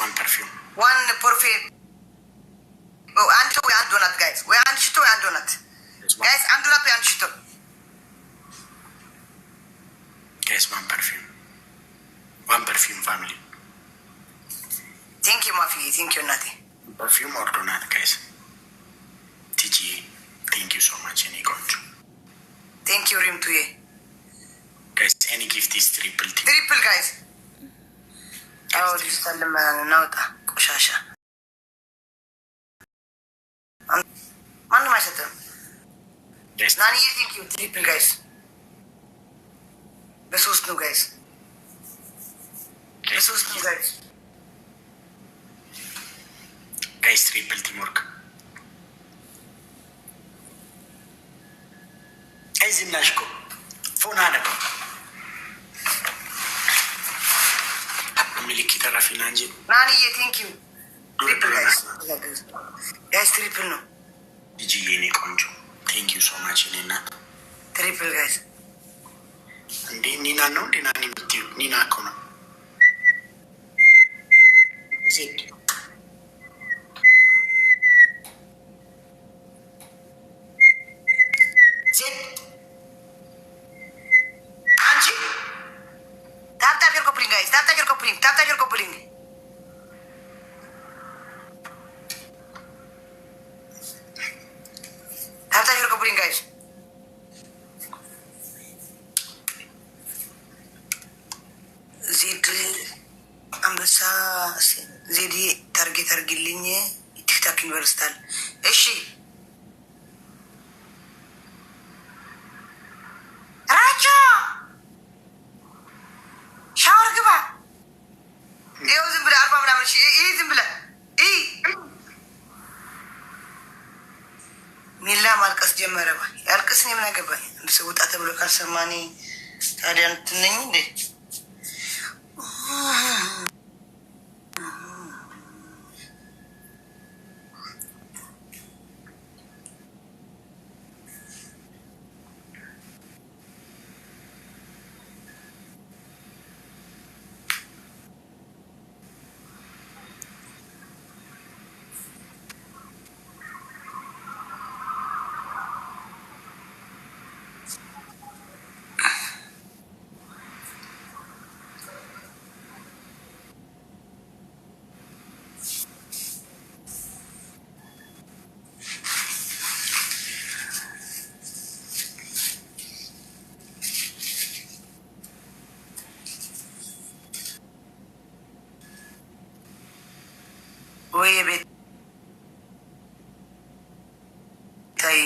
one perfume. One perfume. Oh, and two and donut, guys. We and two and donut. Guys, and donut and two. Guys, one perfume. One perfume, family. Thank you, Mafi. Thank you, Nati. Perfume or donut, guys. TG, thank you so much. Any control. Thank you, Rim Tuye. Guys, any gift is triple. Triple, guys. Oh, this is the man. Now, Kushasha. Man, my sister. Yes. Nani, thank you. Triple, guys. Besus no, guys. Besus no, guys. Guys, triple teamwork. Guys, in Nashko. Phone Hanako. Milikita Rafinanji. Nani, thank you. Triple, guys. Guys, triple no. DG Konjo. Thank you so much, Nina. Triple, guys. And Nina, no, Nina Kono. Zip. Zip. Anji. Tap your coupling, guys. Tap your coupling. Tap your coupling. Tap your coupling, guys. አንበሳ ዜዲ ታርጌት አርግልኝ ቲክታክ ዩኒቨርሲታል እሺ ራጆ ሻወር ግባ ይኸው ዝም ብለህ አርባ ምናምን እሺ ይህ ዝም ብለህ ሚላ ማልቀስ ጀመረ ያልቅስ እኔ ምን አገባኝ አንድ ሰው ውጣ ተብሎ ካልሰማኒ ታዲያ እንትን ነኝ እንዴ ወይ ቤት ታይ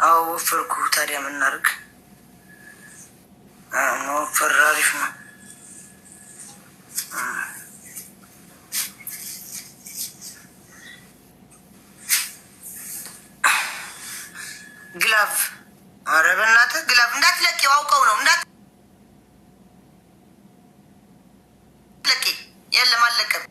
አው ወፈርኩ ታዲያ ምን እናድርግ ወፈር አሪፍ ነው ግላቭ ኧረ በእናትህ ግላቭ እንዳትለቂው አውቀው ነው የለም አለቀም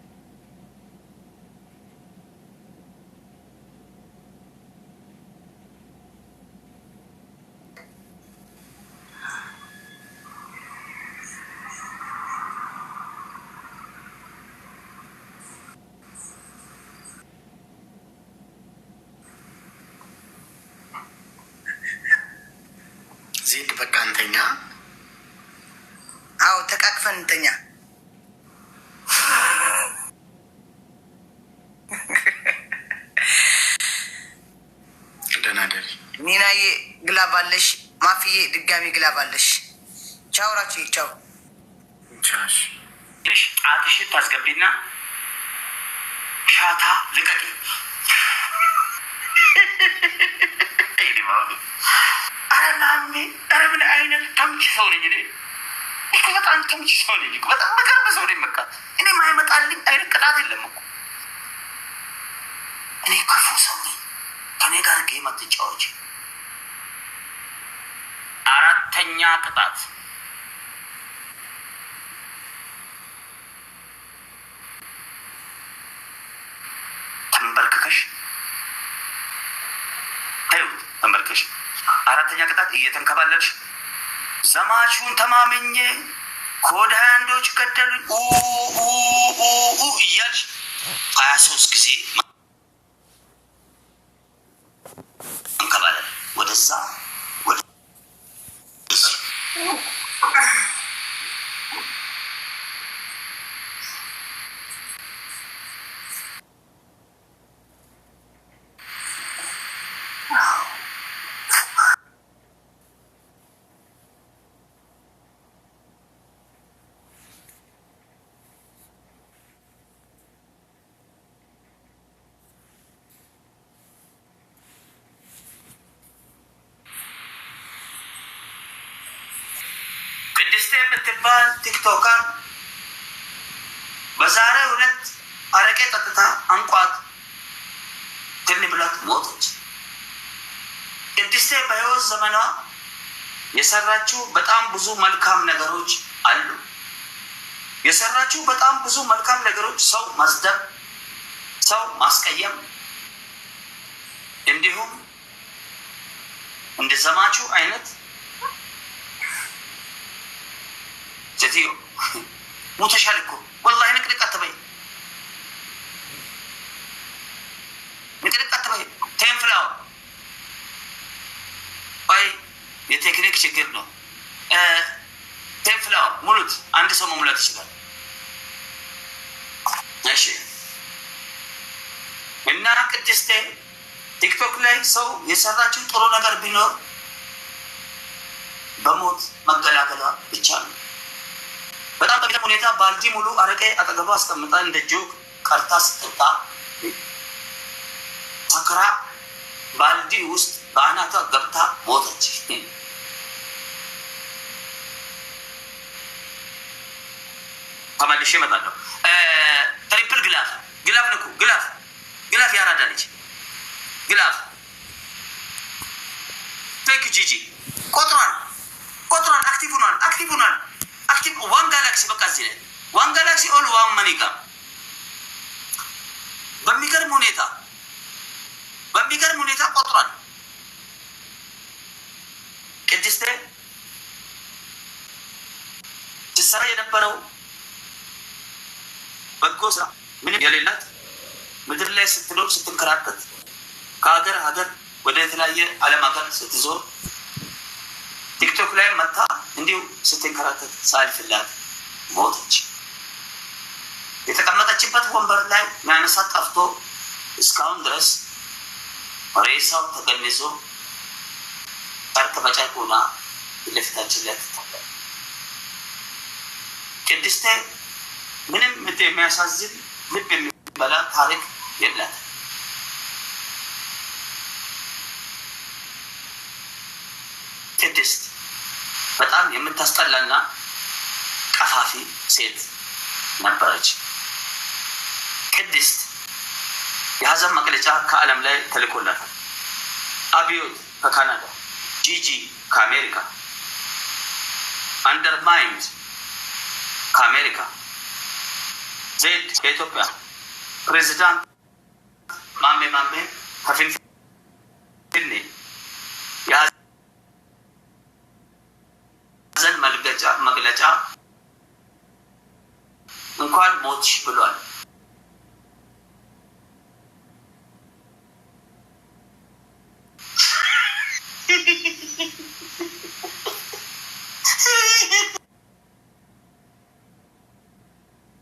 ዜድ በቃ እንተኛ አዎ ተቃቅፈን እንተኛ ኒናዬ ግላቭ አለሽ ማፊዬ ድጋሚ ግላቭ አለሽ ቻው ራቺ ቻው ቻሽ እሺ ጣትሽን ታስገቢና ሻታ ልቀቂ አረናሚ አረምን አይነት ተምች ሰው ነኝ እኔ በጣም ተምች ሰው ነኝ በጣም በቅርብ ሰው ነኝ በቃ እኔ ማይመጣልኝ አይነት ቅጣት የለም እኮ እኔ ክፉ ሰው ነኝ ከኔ ጋር ጌም አትጫወቺ አራተኛ ቅጣት ተንበርክከሽ ተንበርክከሽ አራተኛ ቅጣት እየተንከባለልሽ ዘማቹን ተማመኘ ኮድ 21ዎች ገደሉኝ እያልሽ 23 ጊዜ እንከባለን ወደዛ ወደ ቅድስቴ የምትባል ቲክቶከር በዛሬው ዕለት አረቄ ጠጥታ አንቋት ትን ብላት ሞተች። ቅድስቴ በሕይወት ዘመኗ የሰራችው በጣም ብዙ መልካም ነገሮች አሉ። የሰራችው በጣም ብዙ መልካም ነገሮች ሰው ማስደብ፣ ሰው ማስቀየም እንዲሁም እንደዘማችሁ አይነት ሴትዮ ሞተሻል እኮ ወላሂ ንቅንቅ አትበይ፣ ንቅንቅ አትበይ። ቴንፍላው ወይ የቴክኒክ ችግር ነው። ቴንፍላው ሙሉት፣ አንድ ሰው መሙላት ይችላል። እሺ። እና ቅድስቴ ቲክቶክ ላይ ሰው የሰራችው ጥሩ ነገር ቢኖር በሞት መገላገሏ ብቻ ነው። በጣም በሚገርም ሁኔታ ባልዲ ሙሉ አረቄ አጠገቧ አስቀምጣ እንደ ጆክ ቀርታ ስትጠጣ ሰክራ ባልዲ ውስጥ በአናቷ ገብታ ሞተች። ተመልሼ እመጣለሁ። ትሪፕል ግላፍ ንኩ፣ ግላፍ ያራዳ ልጅ ግላፍ ቴክ ጂጂ ቆጥሯል፣ አክቲቭ ሆኗል። አክቲቭ ዋን ጋላክሲ በቃ እዚህ ላይ ዋን ጋላክሲ ኦል ዋን መኒጋ በሚገርም ሁኔታ ቆጥሯል። ቅድስቴ ትሰራ የነበረው በጎ ስራ ምንም የሌላት ምድር ላይ ስትኖር ስትንከራተት ከሀገር ሀገር ወደ የተለያየ ዓለም ሀገር ስትዞር ቲክቶክ ላይ መታ እንዲሁ ስትንከራተት ሳልፍላት ሞተች። የተቀመጠችበት ወንበር ላይ የሚያነሳት ጠፍቶ እስካሁን ድረስ ሬሳው ተገንዞ ጨርቅ በጨርቅ ሆና ፊትለፊታችን ላይ ትታያለች። ቅድስቴ ምንም የሚያሳዝን ልብ የሚበላ ታሪክ የላትም። ቅድስት በጣም የምታስጠላና ቀፋፊ ሴት ነበረች። ቅድስት የሀዘን መግለጫ ከዓለም ላይ ተልኮላታል። አብዮት ከካናዳ፣ ጂጂ ከአሜሪካ፣ አንደርማይንድ ከአሜሪካ፣ ዜድ ከኢትዮጵያ፣ ፕሬዚዳንት ማሜ ከፊንፊኔ የሀዘን መግለጫ እንኳን ሞትሽ ብሏል።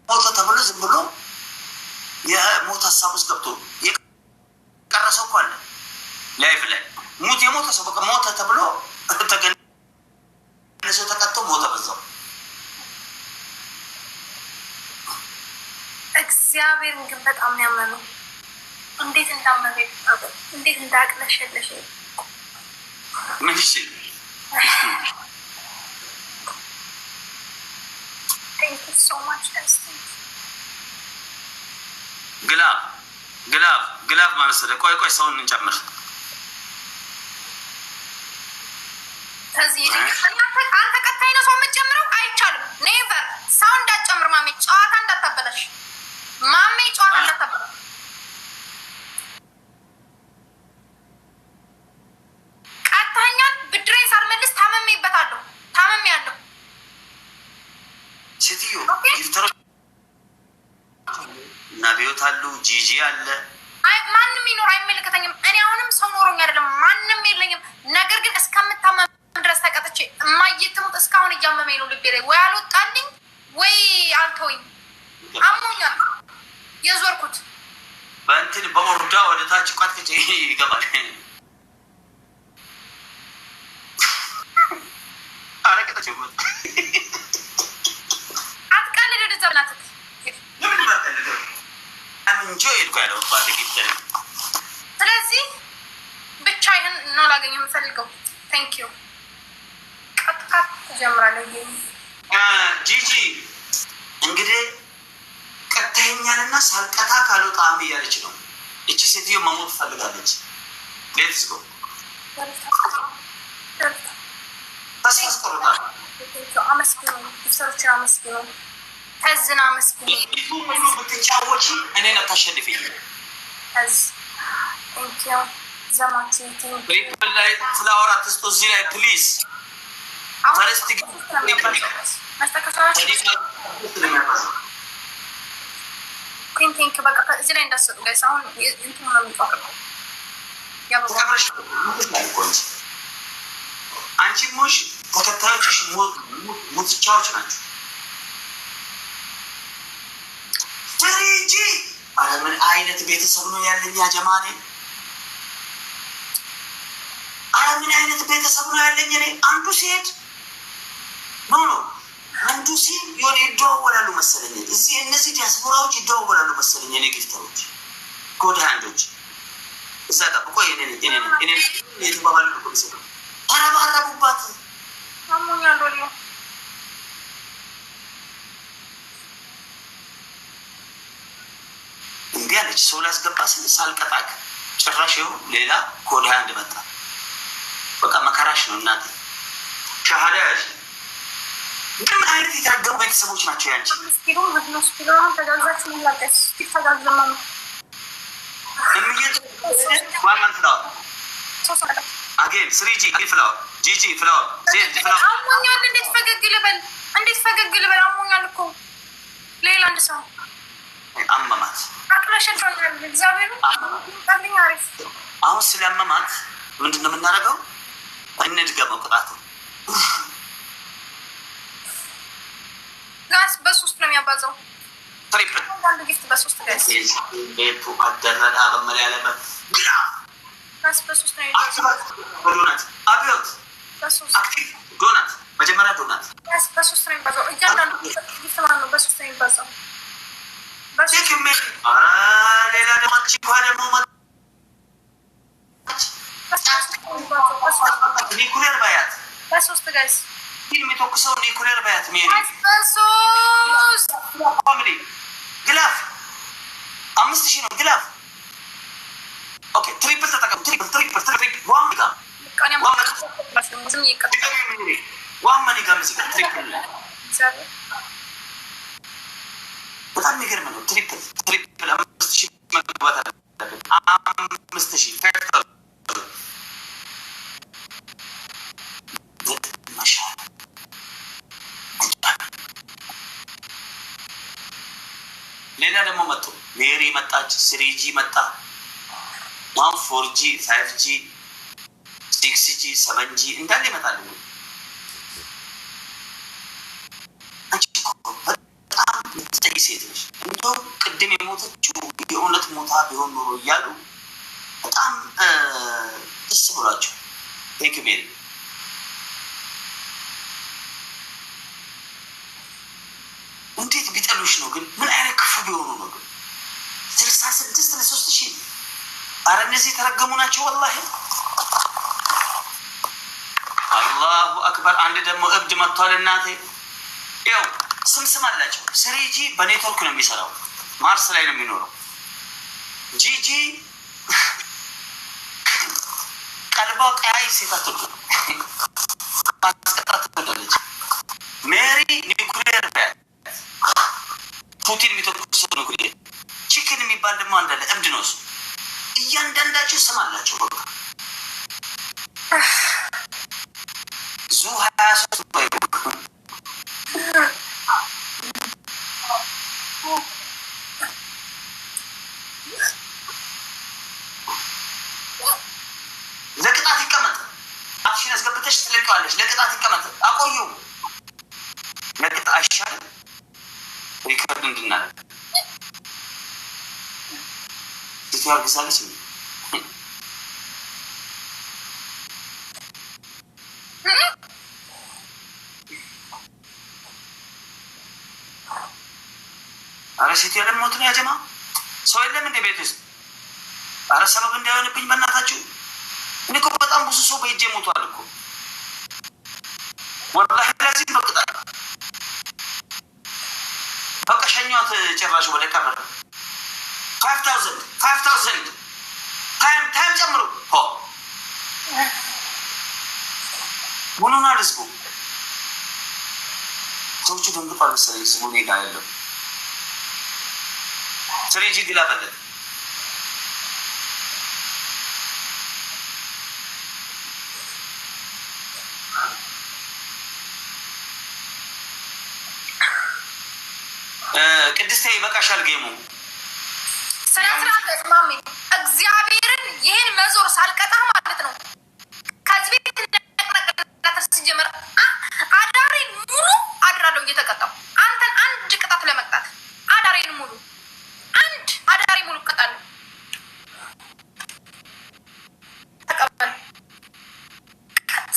ሞተ ተብሎ ዝም ብሎ የሞት ሀሳብ ውስጥ ገብቶ የቀረሰው እኮ አለ ላይፍ ላይ ሙት የሞተ ሰው በቃ ሞተ ተብሎ ተገነዘ ተቀጥቶ ሞተ በዛው። እግዚአብሔርን ግን በጣም ያመነው እንዴት እንዳመነ እንዴት እንዳቅለሸለሽ ምን ይችል Thank you so much, Dustin. ግላብ ማለት ነው። ቆይ ሰውን እንጨምር። ከዚህ አንተ ቀጣይ ነው ሰው የምትጨምረው አይቻልም። ኔቨር ሰው እንዳትጨምር ማሜ፣ ጨዋታ እንዳታበላሽ ማሜ፣ ጨዋታ እንዳታበላሽ። ቀጣኛን ብድሬን ሳልመልስ ታመሜበታለሁ። ጂጂ አለ። አይ ማንም ይኖር አይመለከተኝም። እኔ አሁንም ሰው ኖሮኝ አይደለም ማንም የለኝም። ነገር ግን እስከምታመም ድረስ ተቀጥቼ እማየትሙት እስካሁን እያመመኝ ነው ልቤ ላይ ወይ አልወጣልኝ ወይ አልተወኝ። አሞኛል የዞርኩት በእንትን በኦርዳ ወደ ታች ቋጥቅጭ ይገባል። አረቀጠች አትቀልድ ወደ ዘብናትክ ስለዚህ ብቻ ይህን ነው ላገኘ የምፈልገው። ቴንክ ዩ ቀጥቃት ትጀምራለህ። ጂጂ እንግዲህ ቀጥተኛንና ሳልቀታ ካለው ጣዕም እያለች ነው። እቺ ሴትዮ መሞት ትፈልጋለች። ሌትስ ጎ ታስቆርጣ አመስግኑ፣ ሰሮችን አመስግኑ፣ ተዝና አመስግኑ። ሁሉ ብትጫወቺ እኔ ነው ታሸንፊኝ። ተዝ ቴንክ ዩ ዘማች ሪፕል ላይ ፍላወር አትስጡ እዚህ ላይ ፕሊዝ። ፈረስት ቴንክ በቃ እዚህ ላይ እንዳሰጡ ጋይስ። አሁን እንትን ነው የሚጠቅመው አንቺ ሞሽ ተከታዮችሽ ሙትቻዎች ናቸው። ፍሪጂ አረ ምን አይነት ቤተሰብ ነው ያለኝ ያጀማኔ። አረ ምን አይነት ቤተሰብ ነው ያለኝ እኔ። አንዱ ሲሄድ ኖ አንዱ ሲል የሆነ ይደዋወላሉ መሰለኝ። እዚህ እነዚህ ዲያስፖራዎች ይደዋወላሉ መሰለኝ። እኔ ጊፍተሮች ጎድ ሃንዶች እዛ ጠብቆ እኔ የተባባሉ ነው የሚሰሩ ተረባረቡባት። አሞኛል ወዲያ እንዲህ አለች። ሰው ላስገባ ስል ሳልቀጣቅ ጭራሽ ይኸው ሌላ ኮድ ሃንድ መጣ። በቃ መከራሽ ነው እናቴ። ሻሃዳ ያሽ ምን አይነት የታገቡ ቤተሰቦች ናቸው ያንቺ። ስኪሉ ስኪሉ ተጋዛችሁ ላቀስ ተጋዘማ እምዬት ዋማን ፍላወር አጌን ስሪጂ ፍላወር ጂጂ ፍላወር ዜድ ፍላወር አሞኛል። እንዴት ፈገግ ልበል? እንዴት ፈገግ ልበል? አሞኛል እኮ ሌላ አንድ ሰው አመማት። አቅለሸቷል። እግዚአብሔር ታልኝ አሪፍ። አሁን ስለአመማት ምንድነው የምናደርገው? እንድገመው ቅጣቱ ጋስ በሶስት ነው የሚያባዛው። ትሪፕል አንድ ጊፍት በሶስት ጋስ ቤቱ አደረዳ በመለያለበት ግራ ጋስ በሶስት ነው የሚያባዛው። ዶናት አብዮት በሶስት አክቲቭ ዶናት መጀመሪያ ዶናት ጋስ በሶስት ነው የሚያባዛው። እያንዳንዱ ጊፍት ማለት ነው በሶስት ነው የሚያባዛው። ቼክ ሜል ሌላ ደማች ደግሞ ኒኩሌር ባያት በሶስት ጋስ ፊልም የተወቅሰው ኒኩሌር ባያት ሜሪ በሶስት ፋሚሊ ግላፍ 5000 ነው ግላፍ። ኦኬ ትሪፕል ተጠቀም። ትሪፕል ዋን ጋር ዋን መኒ ጋር እዚህ ጋር ትሪፕል በጣም የሚገርም ነው። ትሪፕል 5000 መግባት አለበት። 5000 ፈርተው ሌላ ደግሞ መጡ። ሜሪ መጣች፣ ስሪጂ መጣ፣ 4G 5G 6G 7G እንዳለ ይመጣል። በጣም ምትጠይ ሴት ነች። እንደውም ቅድም የሞተችው የእውነት ሞታ ቢሆን ኖሮ እያሉ በጣም ደስ ብሏቸው ቴንክ ሜሪ እንዴት ቢጠሉሽ ነው ግን? ምን አይነት ክፉ ቢሆኑ ነው ግን? 66 ለ3000 አረ እነዚህ የተረገሙ ናቸው ወላሂ። አላሁ አክበር። አንድ ደግሞ እብድ መጥቷል እናቴ። ያው ስም አላቸው። ስሪጂ በኔትወርክ ነው የሚሰራው፣ ማርስ ላይ ነው የሚኖረው። ጂጂ ቀልቧ ቀያይ ሴት አትወድም፣ ማስቀጣት ትወዳለች። ሜሪ ኒኩሌር ባያት ፑቲን የሚተኩስ ነው። ቺክን የሚባል ደግሞ አንዳለ እብድ ነው እሱ። እያንዳንዳቸው ስም አላቸው። በቃ ዙ 23 ለቅጣት ይቀመጥ። አፍሽን አስገብተሽ ትለቀዋለሽ። ለቅጣት ይቀመጥ። አቆዩ። ለቅጣት አይሻልም? ሪከርድ እንድናደርግ ሴትዋ አርግዛለች። አረ ሴትዋ ለሞት ነው ያጀማ። ሰው የለም እንደ ቤት ውስጥ። አረ ሰበብ እንዳይሆንብኝ በእናታችሁ። እኔ እኮ በጣም ብዙ ሰው በእጄ ሞቷል እኮ ወላሂ። ለዚህ በቅጣት በቃ ሸኛት። ጭራሽ ወደ ቀብር 5000 ታይም ጨምሩ። ሆ ሙሉና ህዝቡ ሰዎቹ ደንግጧል መሰለኝ። ህዝቡ እኔ ጋር ያለው ስሬጅ ግላበለት ቅድስቴ ይበቃሻል። ጌሙ ስነስርዓት ማሚ እግዚአብሔርን ይህን መዞር ሳልቀጣህ ማለት ነው። ከዚህ ቤት እንደቅነቅነትር ሲጀመር አዳሬን ሙሉ አድራለሁ እየተቀጣሁ አንተን አንድ ቅጣት ለመቅጣት አዳሬን ሙሉ አዳሬ ሙሉ እቀጣለሁ። ተቀበል።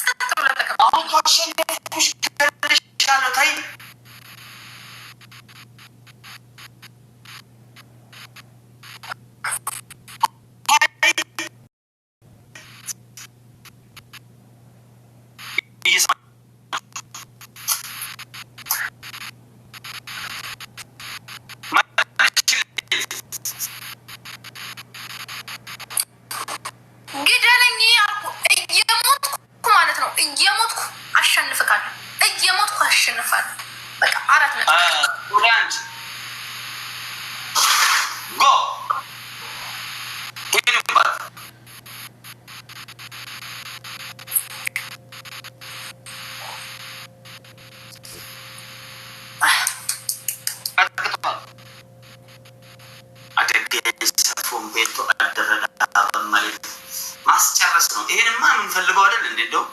ጸጥ ብለህ ተቀበል። አሁን ካሸነፍኩሽ ከልሻለሁ። ታይ ግደለኝ አልኩ። እየሞትኩ ማለት ነው። እየሞትኩ አሸንፍካለሁ። እየሞትኩ አሸንፋለሁ። በቃ 4 ነጥብ። ኦራንጅ ጎ ሄዱባት። ሰፎን ቤቱ አደረዳ በማለት ማስጨረስ ነው። ይሄንማ የምንፈልገው አይደል እንዴ? እንደው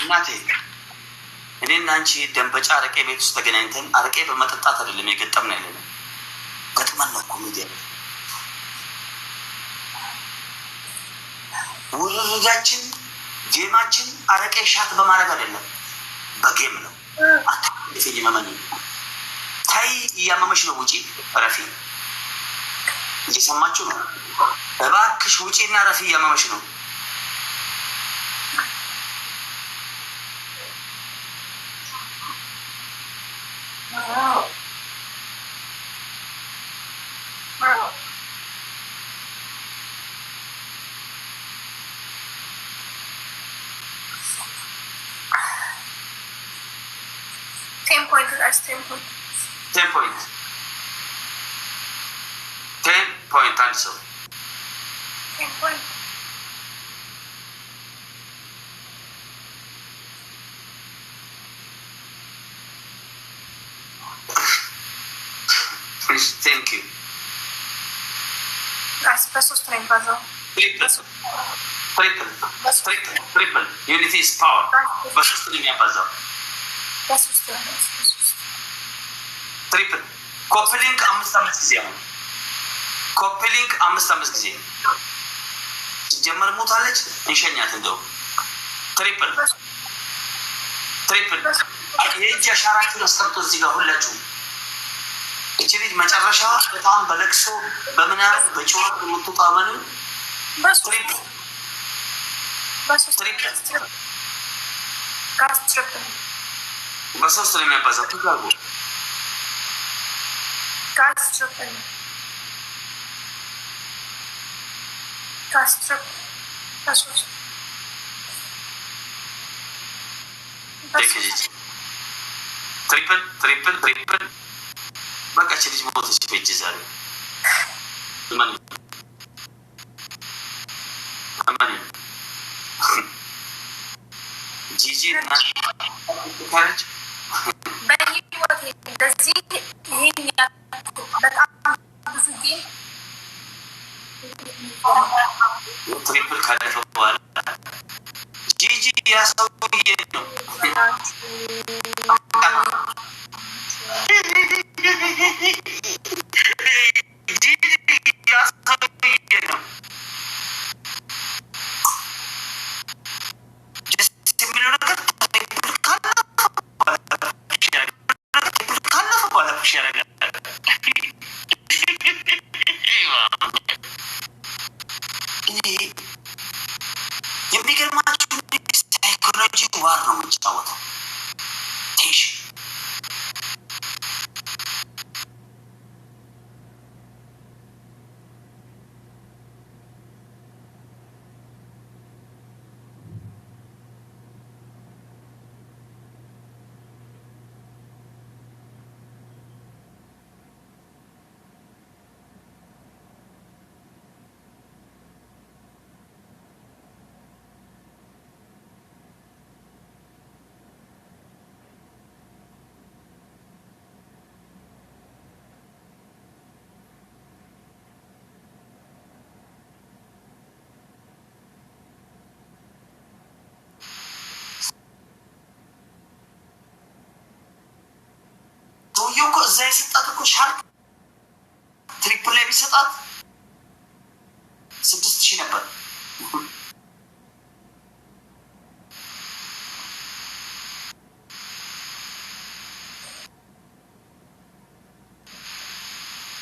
እናቴ እኔና አንቺ ደንበጫ አረቄ ቤት ውስጥ ተገናኝተን አረቄ በመጠጣት አይደለም የገጠምነው ያለነው። ገጥመን ነው እኮ ሚዲያ ውርርዳችን ጌማችን አረቄ ሻት በማድረግ አይደለም፣ በጌም ነው። አታልፈኝ መመን ታይ እያመመሽ ነው። ውጪ ረፊ እየሰማችሁ ነው። እባክሽ ውጪና ረፊ እያመመሽ ነው። ቴን ፖይንት አንድ ሰው ቴንክ ዩ። በሶስት ነው የሚባዛው። ትሪፕል ዩኒቲ ኢዝ ፓወር። በሶስት ነው የሚያባዛው። ትሪፕል ኮፕሊንክ 5 ጊዜ ነው። ኮፕሊንክ 5 ጊዜ ሲጀመር ሞታለች። እንሸኛት እንደው ትሪፕል የእጅ አሻራችሁን አስቀምጦ እዚህ ጋር ሁላችሁም። እቺ ልጅ መጨረሻ በጣም በለቅሶ በምናምን በጭዋት የምትጣመኑ በሶስት ነው የሚያባዛው። ትጋጉ ትሪፕል ትሪፕል ትሪፕል በቃ ልጅ ሞተች በእጅ ዛሬ ጂጂ ናች በህይወት እንደዚህ ይሄን በጣም ብዙ ጌም ትሪፕል ካለፈ በኋላ ጂጂ ያሰውዬ ነው የሚገርማችሁ ሳይኮሎጂ ዋር ነው የምንጫወተው። ሰውዬው እኮ እዛ የሰጣት እኮ ሻርፕ ትሪፕል ላይ ቢሰጣት 6000 ነበር።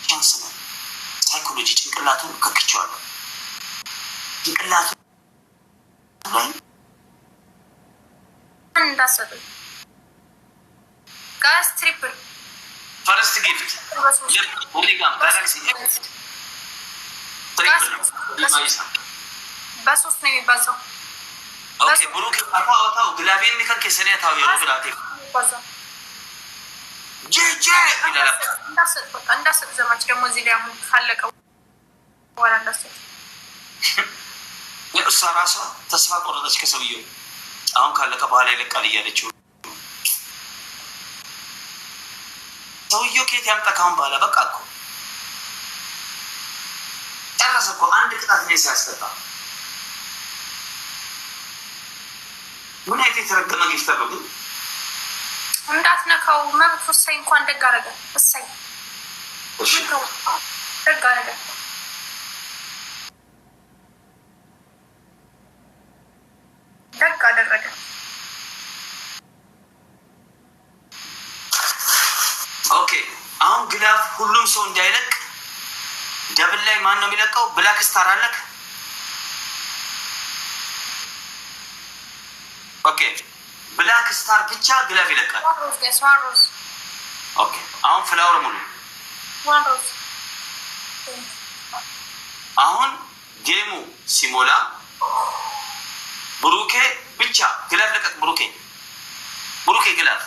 ቻንስ ነው። ሳይኮሎጂ ጭንቅላቱን ከክቼዋለሁ። ጭንቅላቱ ላይ እንዳሰጡ ጋስ ትሪፕል ፈርስት ጊፍት ኦሜጋም ጋላክሲ በሶስት ነው የሚባዛው። ኦኬ ብሩክ አታው ግላቤን ሚከን ከሰኔ ታው የሮብላቴ ጄጄ ይላል እንዳሰጥ ዘማች ደግሞ እዚህ ላይ አሁን ካለቀው በኋላ እንዳሰጥ እሷ ራሷ ተስፋ ቆረጠች ከሰውየው። አሁን ካለቀ በኋላ ይለቃል እያለችው ሰውየው ከየት ያምጣ? ካሁን በኋላ በቃ እኮ ጨረሰ እኮ። አንድ ቅጣት ነው ሲያስቀጣ። ምን አይነት የተረገመ ጊፍት ነው ግን? እንዳትነካው መብት ወሳኝ እንኳን ደግ አደረገ። ወሳኝ ደግ አደረገ። ደግ አደረገ። ኦኬ አሁን ግላፍ ሁሉም ሰው እንዳይለቅ ደብል ላይ ማን ነው የሚለቀው? ብላክ ስታር አለክ። ኦኬ ብላክ ስታር ብቻ ግላፍ ይለቃል። ኦኬ አሁን ፍላወር ሙሉ አሁን ጌሙ ሲሞላ ብሩኬ ብቻ ግላፍ ለቀቅ። ብሩኬ ግላፍ